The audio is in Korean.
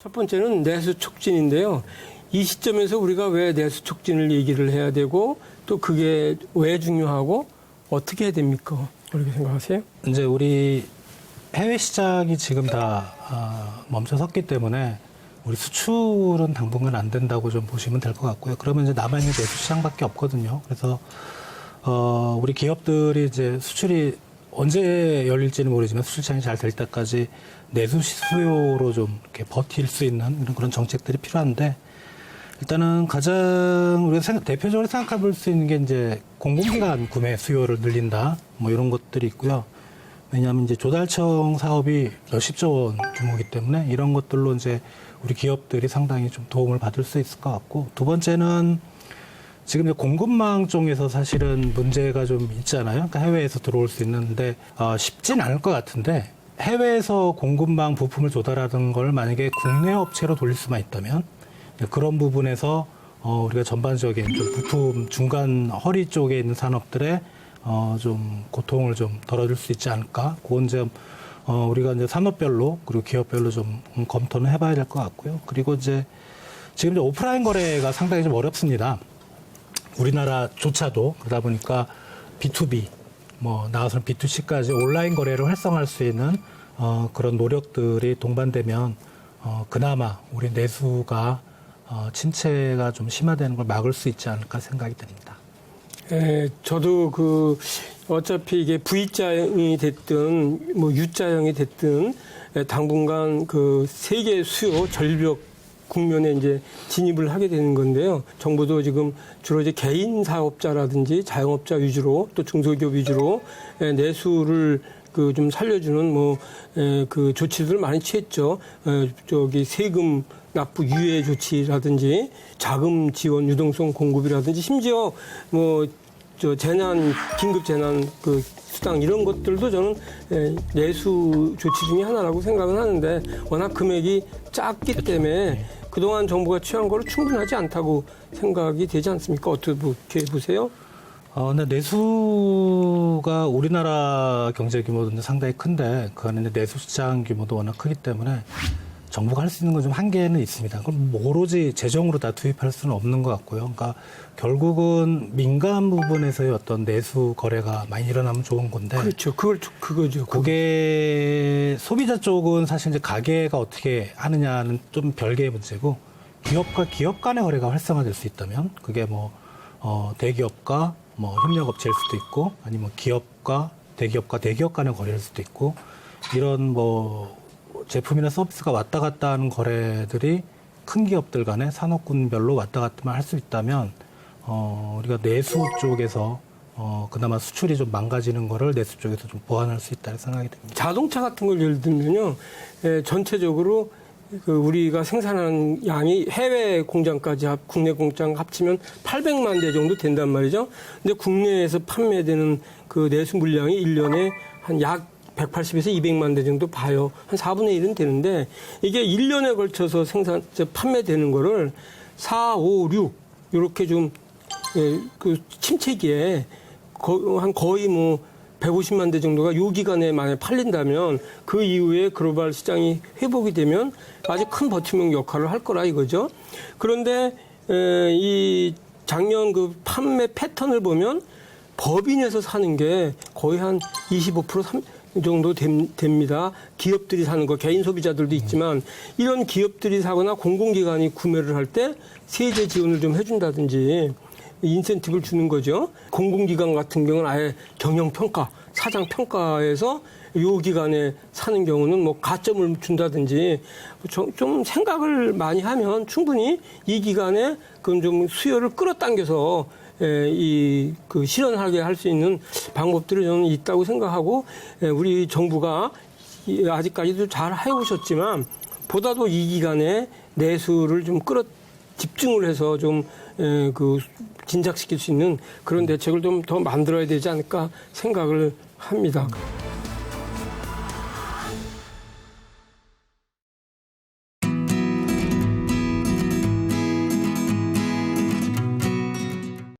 첫 번째는 내수 촉진인데요. 이 시점에서 우리가 왜 내수 촉진을 얘기를 해야 되고 또 그게 왜 중요하고 어떻게 해야 됩니까? 그렇게 생각하세요? 이제 우리 해외 시장이 지금 다 멈춰섰기 때문에 우리 수출은 당분간 안 된다고 좀 보시면 될 것 같고요. 그러면 이제 남아있는 내수 시장밖에 없거든요. 그래서 우리 기업들이 이제 수출이 언제 열릴지는 모르지만 수출 시장이 잘 될 때까지 내수 수요로 좀 이렇게 버틸 수 있는 그런 정책들이 필요한데, 일단은 가장 우리가 대표적으로 생각해 볼 수 있는 게 이제 공공기관 구매 수요를 늘린다, 뭐 이런 것들이 있고요. 왜냐하면 이제 조달청 사업이 몇십조 원 규모이기 때문에 이런 것들로 이제 우리 기업들이 상당히 좀 도움을 받을 수 있을 것 같고, 두 번째는 지금 이제 공급망 쪽에서 사실은 문제가 좀 있잖아요. 그러니까 해외에서 들어올 수 있는데 쉽진 않을 것 같은데, 해외에서 공급망 부품을 조달하던 걸 만약에 국내 업체로 돌릴 수만 있다면 그런 부분에서 우리가 전반적인 좀 부품 중간 허리 쪽에 있는 산업들의 좀 고통을 좀 덜어줄 수 있지 않을까? 그건 이제 우리가 이제 산업별로 그리고 기업별로 좀 검토는 해봐야 될 것 같고요. 그리고 이제 지금 이제 오프라인 거래가 상당히 좀 어렵습니다. 우리나라조차도. 그러다 보니까 B2B, 뭐 나아서는 B2C까지 온라인 거래를 활성화할 수 있는 그런 노력들이 동반되면 그나마 우리 내수가 침체가 좀 심화되는 걸 막을 수 있지 않을까 생각이 듭니다. 저도 어차피 이게 V자형이 됐든 뭐 U자형이 됐든 당분간 세계 수요 절벽 국면에 이제 진입을 하게 되는 건데요. 정부도 지금 주로 이제 개인 사업자라든지 자영업자 위주로 또 중소기업 위주로 내수를 좀 살려주는 조치들을 많이 취했죠. 세금 납부 유예 조치라든지 자금 지원 유동성 공급이라든지 심지어 긴급 재난 수당 이런 것들도 저는 내수 조치 중에 하나라고 생각은 하는데, 워낙 금액이 작기 때문에 그동안 정부가 취한 거로 충분하지 않다고 생각이 되지 않습니까? 어떻게 보세요? 근데 내수가 우리나라 경제 규모도 상당히 큰데 그 안에 내수 시장 규모도 워낙 크기 때문에 정부가 할 수 있는 건 좀 한계는 있습니다. 그럼 오로지 재정으로 다 투입할 수는 없는 것 같고요. 그러니까 결국은 민간 부분에서의 어떤 내수 거래가 많이 일어나면 좋은 건데. 그렇죠. 그거죠. 그게 소비자 쪽은 사실 이제 가게가 어떻게 하느냐는 좀 별개의 문제고, 기업과 기업 간의 거래가 활성화될 수 있다면 그게 대기업과 협력업체일 수도 있고, 아니면 기업과 대기업 간의 거래일 수도 있고, 이런 제품이나 서비스가 왔다 갔다 하는 거래들이 큰 기업들 간에 산업군별로 왔다 갔다만 할 수 있다면 우리가 내수 쪽에서 그나마 수출이 좀 망가지는 거를 내수 쪽에서 좀 보완할 수 있다는 생각이 듭니다. 자동차 같은 걸 예를 들면요, 전체적으로 우리가 생산하는 양이 해외 공장까지 국내 공장 합치면 800만 대 정도 된단 말이죠. 근데 국내에서 판매되는 내수 물량이 1년에 한 약 180에서 200만 대 정도 봐요. 한 4분의 1은 되는데, 이게 1년에 걸쳐서 판매되는 거를 4, 5, 6 이렇게 좀 침체기에 거의 150만 대 정도가 요 기간에 만약에 팔린다면 그 이후에 글로벌 시장이 회복이 되면 아주 큰 버팀목 역할을 할 거라 이거죠. 그런데 이 작년 판매 패턴을 보면 법인에서 사는 게 거의 한 25% 정도 됩니다. 기업들이 사는 거, 개인 소비자들도 있지만, 이런 기업들이 사거나 공공기관이 구매를 할 때 세제 지원을 좀 해준다든지 인센티브를 주는 거죠. 공공기관 같은 경우는 아예 경영평가, 사장평가에서 요 기간에 사는 경우는 가점을 준다든지 좀 생각을 많이 하면 충분히 이 기간에 좀 수요를 끌어당겨서 실현하게 할 수 있는 방법들이 저는 있다고 생각하고, 우리 정부가 아직까지도 잘 해오셨지만 보다도 이 기간에 내수를 좀 집중을 해서 좀 진작시킬 수 있는 그런 대책을 좀 더 만들어야 되지 않을까 생각을 합니다.